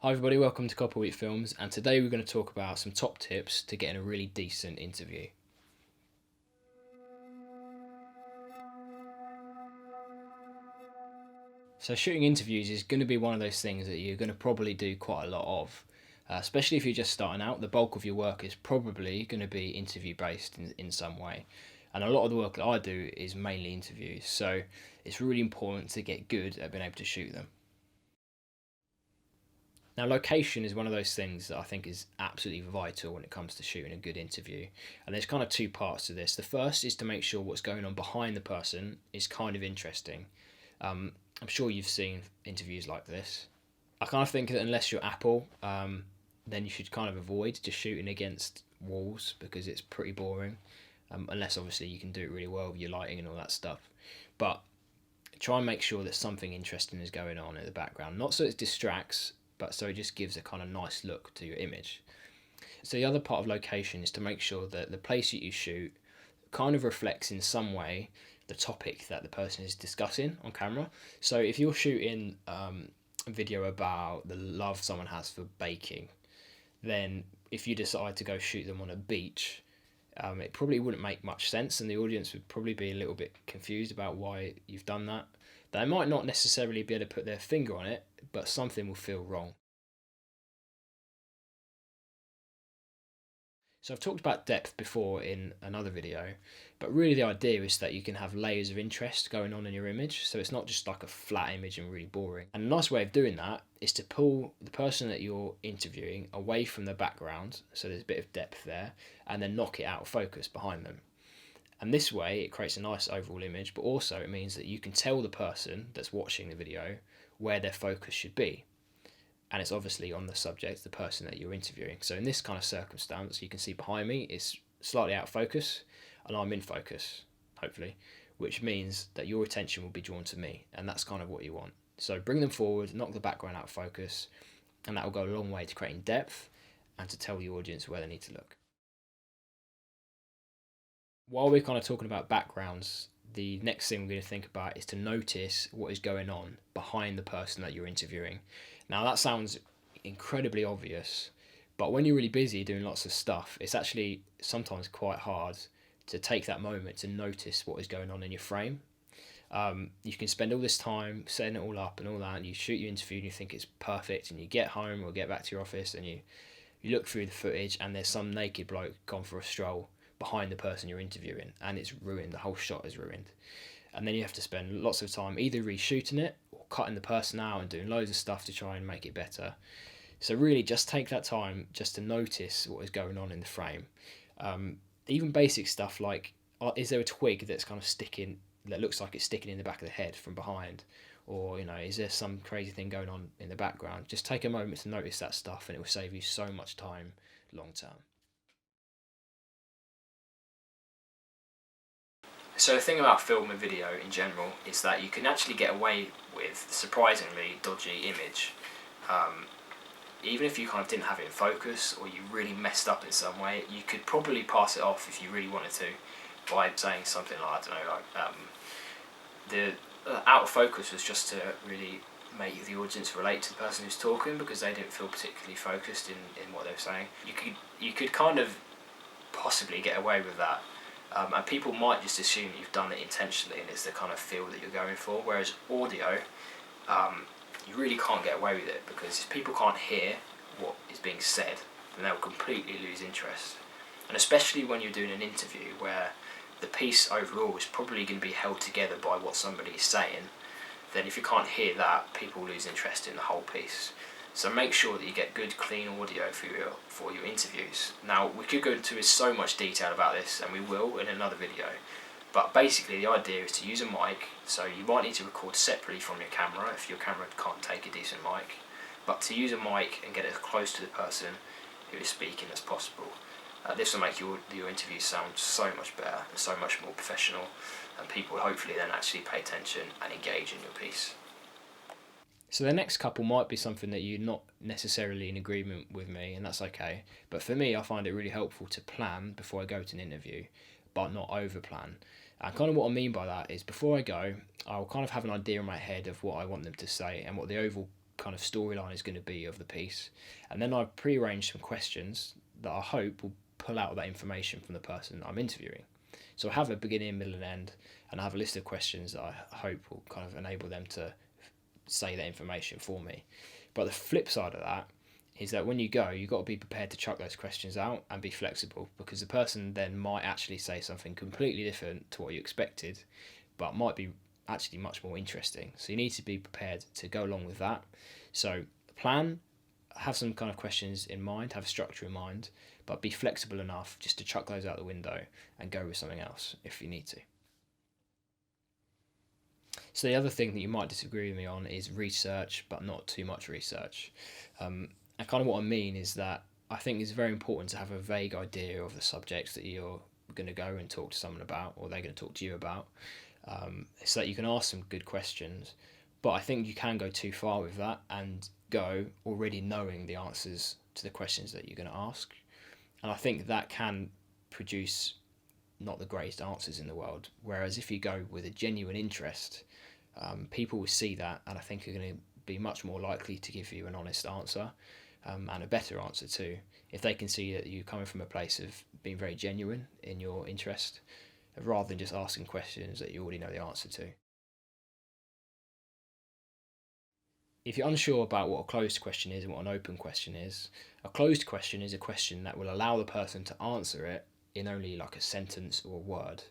Hi everybody, welcome to Copper Wheat Films, and today we're going to talk about some top tips to getting a really decent interview. So shooting interviews is going to be one of those things that you're going to probably do quite a lot of, especially if you're just starting out. The bulk of your work is probably going to be interview based in some way, and a lot of the work that I do is mainly interviews, so it's really important to get good at being able to shoot them. Now, location is one of those things that I think is absolutely vital when it comes to shooting a good interview. And there's kind of two parts to this. The first is to make sure what's going on behind the person is kind of interesting. I'm sure you've seen interviews like this. I kind of think that unless you're Apple, then you should kind of avoid just shooting against walls because it's pretty boring. Unless obviously you can do it really well with your lighting and all that stuff. But try and make sure that something interesting is going on in the background. Not so it distracts, but so it just gives a kind of nice look to your image. So the other part of location is to make sure that the place that you shoot kind of reflects in some way the topic that the person is discussing on camera. So if you're shooting a video about the love someone has for baking, then if you decide to go shoot them on a beach, it probably wouldn't make much sense, and the audience would probably be a little bit confused about why you've done that. They might not necessarily be able to put their finger on it, but something will feel wrong. So I've talked about depth before in another video, but really the idea is that you can have layers of interest going on in your image, so it's not just like a flat image and really boring. And a nice way of doing that is to pull the person that you're interviewing away from the background, so there's a bit of depth there, and then knock it out of focus behind them. And this way it creates a nice overall image, but also it means that you can tell the person that's watching the video where their focus should be, and it's obviously on the subject, the person that you're interviewing. So in this kind of circumstance, you can see behind me is slightly out of focus, and I'm in focus, hopefully, which means that your attention will be drawn to me, and that's kind of what you want. So bring them forward, knock the background out of focus, and that will go a long way to creating depth and to tell the audience where they need to look. While we're kind of talking about backgrounds, the next thing we're going to think about is to notice what is going on behind the person that you're interviewing. Now, that sounds incredibly obvious, but when you're really busy doing lots of stuff, it's actually sometimes quite hard to take that moment to notice what is going on in your frame. You can spend all this time setting it all up and all that, and you shoot your interview and you think it's perfect, and you get home or get back to your office and you look through the footage and there's some naked bloke gone for a stroll behind the person you're interviewing, and it's ruined. The whole shot is ruined, and then you have to spend lots of time either reshooting it or cutting the person out and doing loads of stuff to try and make it better. So really just take that time just to notice what is going on in the frame. Even basic stuff like, is there a twig that's kind of sticking, that looks like it's sticking in the back of the head from behind, or is there some crazy thing going on in the background? Just take a moment to notice that stuff, and it will save you so much time long term. So the thing about film and video in general is that you can actually get away with surprisingly dodgy image. Um, Even if you kind of didn't have it in focus or you really messed up in some way, you could probably pass it off if you really wanted to by saying something like, I don't know, like the out of focus was just to really make the audience relate to the person who's talking because they didn't feel particularly focused in what they were saying. You could kind of possibly get away with that. And people might just assume you've done it intentionally and it's the kind of feel that you're going for. Whereas audio, you really can't get away with it because if people can't hear what is being said, then they'll completely lose interest. And especially when you're doing an interview where the piece overall is probably going to be held together by what somebody is saying, then if you can't hear that, people lose interest in the whole piece. So make sure that you get good, clean audio for your interviews. Now, we could go into so much detail about this, and we will in another video. But basically, the idea is to use a mic. So you might need to record separately from your camera if your camera can't take a decent mic. But to use a mic and get as close to the person who is speaking as possible. This will make your interview sound so much better and so much more professional, and people will hopefully then actually pay attention and engage in your piece. So the next couple might be something that you're not necessarily in agreement with me, and that's okay. But for me, I find it really helpful to plan before I go to an interview, but not over plan. And kind of what I mean by that is before I go, I'll kind of have an idea in my head of what I want them to say and what the overall kind of storyline is going to be of the piece, and then I've pre-arranged some questions that I hope will pull out that information from the person I'm interviewing. So I have a beginning, middle, and end, and I have a list of questions that I hope will kind of enable them to say that information for me. But the flip side of that is that when you go, you've got to be prepared to chuck those questions out and be flexible, because the person then might actually say something completely different to what you expected, but might be actually much more interesting. So you need to be prepared to go along with that. So plan, have some kind of questions in mind, have a structure in mind, but be flexible enough just to chuck those out the window and go with something else if you need to. So the other thing that you might disagree with me on is research, but not too much research. And kind of what I mean is that I think it's very important to have a vague idea of the subjects that you're going to go and talk to someone about, or they're going to talk to you about, so that you can ask some good questions. But I think you can go too far with that and go already knowing the answers to the questions that you're going to ask. And I think that can produce not the greatest answers in the world. Whereas if you go with a genuine interest, people will see that, and I think are going to be much more likely to give you an honest answer, and a better answer too, if they can see that you're coming from a place of being very genuine in your interest, rather than just asking questions that you already know the answer to. If you're unsure about what a closed question is and what an open question is, a closed question is a question that will allow the person to answer it in only like a sentence or a word.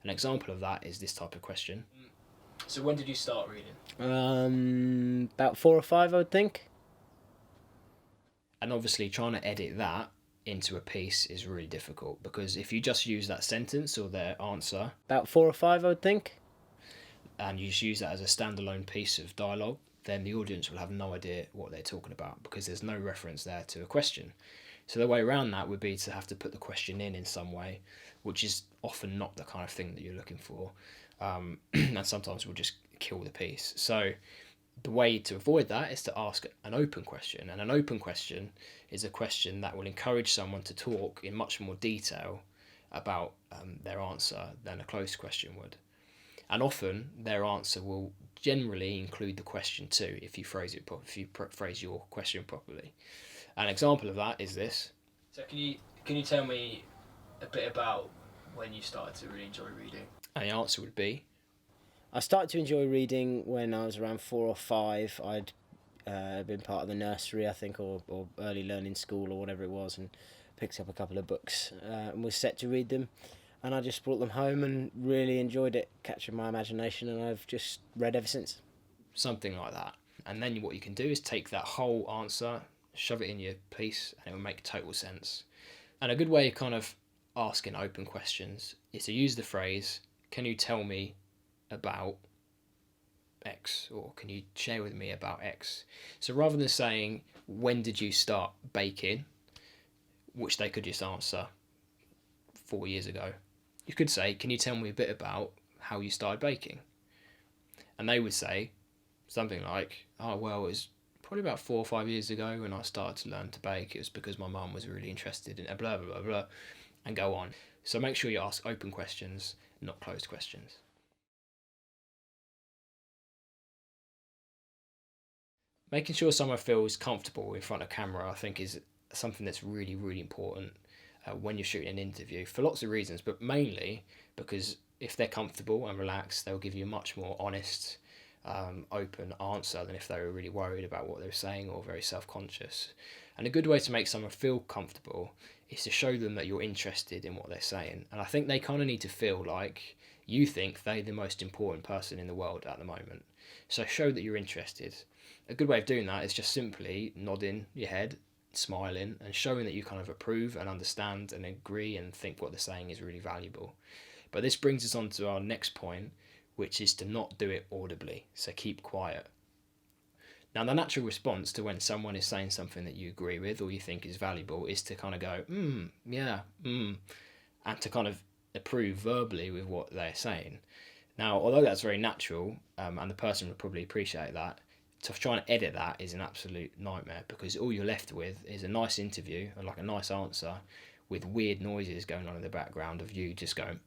An example of that is this type of question. So when did you start reading? About 4 or 5, I would think. And obviously trying to edit that into a piece is really difficult, because if you just use that sentence or their answer, About 4 or 5, I would think. and you just use that as a standalone piece of dialogue, then the audience will have no idea what they're talking about, because there's no reference there to a question. So the way around that would be to have to put the question in some way, which is often not the kind of thing that you're looking for, and sometimes will just kill the piece. So the way to avoid that is to ask an open question, and an open question is a question that will encourage someone to talk in much more detail about their answer than a closed question would. And often their answer will generally include the question too, if you phrase your question properly. An example of that is this. So can you tell me a bit about when you started to really enjoy reading? And the answer would be, I started to enjoy reading when I was around 4 or 5. I'd been part of the nursery, I think, or early learning school or whatever it was, and picked up a couple of books and was set to read them. And I just brought them home and really enjoyed it, captured my imagination, and I've just read ever since. Something like that. And then what you can do is take that whole answer, shove it in your piece, and it will make total sense. And a good way of kind of asking open questions is to use the phrase, can you tell me about X, or can you share with me about X? So rather than saying, when did you start baking, which they could just answer 4 years ago, you could say, can you tell me a bit about how you started baking? And they would say something like, oh, well, it was probably about 4 or 5 years ago when I started to learn to bake. It was because my mum was really interested in it, blah, blah, blah, blah, and go on. So make sure you ask open questions, not closed questions. Making sure someone feels comfortable in front of camera, I think, is something that's really, really important when you're shooting an interview, for lots of reasons, but mainly because if they're comfortable and relaxed, they'll give you a much more honest, open answer than if they were really worried about what they were saying or very self-conscious. And a good way to make someone feel comfortable is to show them that you're interested in what they're saying. And I think they kind of need to feel like you think they're the most important person in the world at the moment. So show that you're interested. A good way of doing that is just simply nodding your head, smiling, and showing that you kind of approve and understand and agree and think what they're saying is really valuable. But this brings us on to our next point, which is to not do it audibly, so keep quiet. Now, the natural response to when someone is saying something that you agree with or you think is valuable is to kind of go, yeah, and to kind of approve verbally with what they're saying. Now, although that's very natural, and the person would probably appreciate that, to try and edit that is an absolute nightmare, because all you're left with is a nice interview and like a nice answer with weird noises going on in the background of you just going,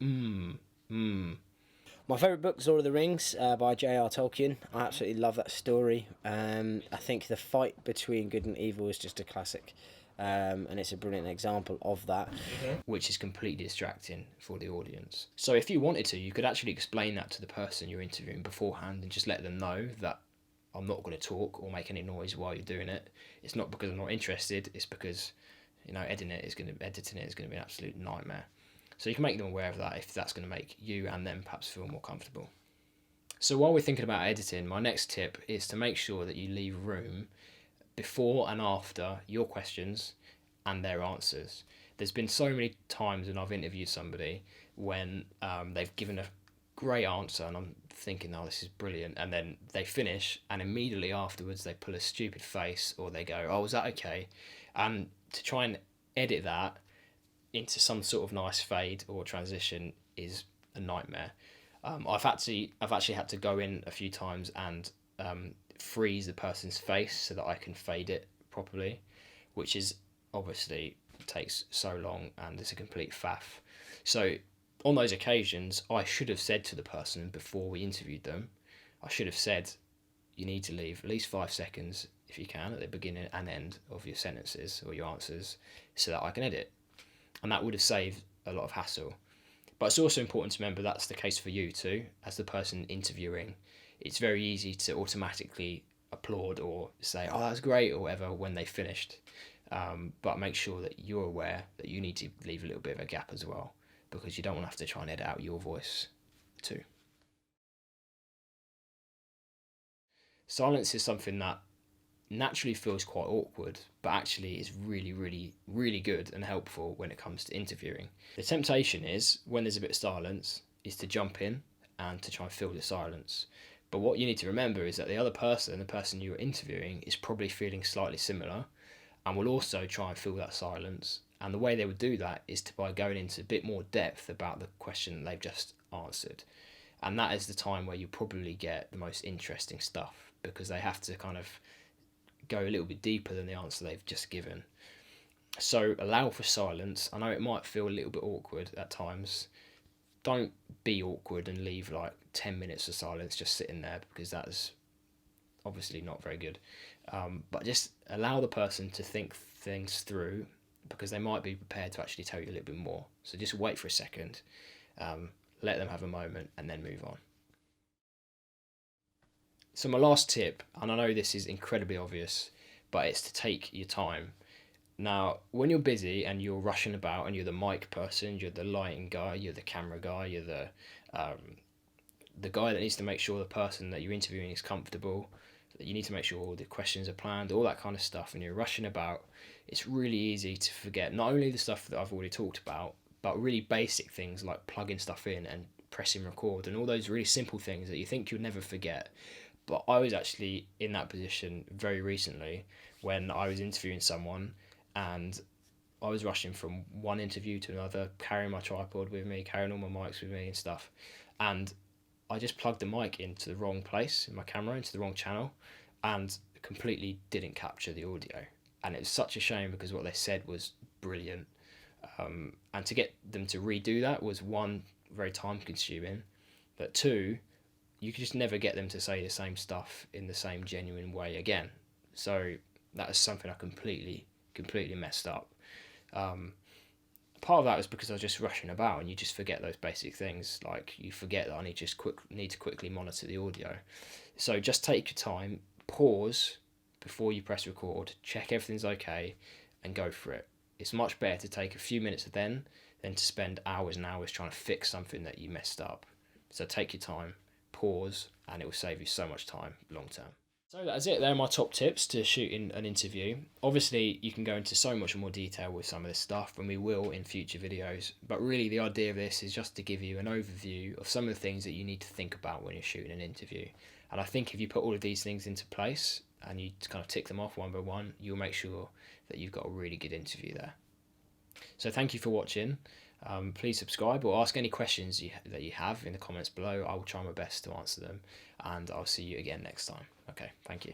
My favourite book is Lord of the Rings by J.R. Tolkien. I absolutely love that story. I think the fight between good and evil is just a classic. And it's a brilliant example of that. Which is completely distracting for the audience. So if you wanted to, you could actually explain that to the person you're interviewing beforehand and just let them know that I'm not going to talk or make any noise while you're doing it. It's not because I'm not interested, it's because, you know, editing it is going to be an absolute nightmare. So you can make them aware of that if that's going to make you and them perhaps feel more comfortable. So while we're thinking about editing, my next tip is to make sure that you leave room before and after your questions and their answers. There's been so many times when I've interviewed somebody when they've given a great answer and I'm thinking, oh, this is brilliant, and then they finish and immediately afterwards they pull a stupid face or they go, oh, was that okay? And to try and edit that into some sort of nice fade or transition is a nightmare. I've actually had to go in a few times and freeze the person's face so that I can fade it properly, which is obviously takes so long and it's a complete faff. So on those occasions, I should have said to the person before we interviewed them, I should have said, you need to leave at least 5 seconds, if you can, at the beginning and end of your sentences or your answers so that I can edit. And that would have saved a lot of hassle. But it's also important to remember that's the case for you too, as the person interviewing. It's very easy to automatically applaud or say, oh, that's great, or whatever, when they finished. But make sure that you're aware that you need to leave a little bit of a gap as well, because you don't want to have to try and edit out your voice too. Silence is something that naturally feels quite awkward, but actually is really, really, really good and helpful when it comes to interviewing. The temptation is, when there's a bit of silence, is to jump in and to try and fill the silence. But what you need to remember is that the other person, the person you're interviewing, is probably feeling slightly similar and will also try and fill that silence. And the way they would do that is by going into a bit more depth about the question they've just answered. And that is the time where you probably get the most interesting stuff, because they have to kind of go a little bit deeper than the answer they've just given. So allow for silence. I know it might feel a little bit awkward at times. Don't be awkward and leave like 10 minutes of silence just sitting there, because that's obviously not very good. But just allow the person to think things through, because they might be prepared to actually tell you a little bit more. So just wait for a second, let them have a moment, and then move on. So my last tip, and I know this is incredibly obvious, but it's to take your time. Now, when you're busy and you're rushing about and you're the mic person, you're the lighting guy, you're the camera guy, you're the guy that needs to make sure the person that you're interviewing is comfortable, that you need to make sure all the questions are planned, all that kind of stuff, and you're rushing about, it's really easy to forget not only the stuff that I've already talked about, but really basic things like plugging stuff in and pressing record and all those really simple things that you think you'll never forget. But I was actually in that position very recently when I was interviewing someone and I was rushing from one interview to another, carrying my tripod with me, carrying all my mics with me and stuff. And I just plugged the mic into the wrong place in my camera, into the wrong channel, and completely didn't capture the audio. And it was such a shame, because what they said was brilliant. And to get them to redo that was, one, very time consuming, but two, you could just never get them to say the same stuff in the same genuine way again. So that is something I completely messed up. Part of that was because I was just rushing about, and you just forget those basic things. Like, you forget that I need to quickly monitor the audio. So just take your time, pause before you press record, check everything's okay, and go for it. It's much better to take a few minutes then than to spend hours and hours trying to fix something that you messed up. So take your time, pause, and it will save you so much time long term. So that's it. They're my top tips to shooting an interview. Obviously, you can go into so much more detail with some of this stuff, and we will in future videos. But really, the idea of this is just to give you an overview of some of the things that you need to think about when you're shooting an interview. And I think if you put all of these things into place and you kind of tick them off one by one, you'll make sure that you've got a really good interview there. So thank you for watching. Please subscribe or ask any questions that you have in the comments below. I will try my best to answer them, and I'll see you again next time. Okay, thank you.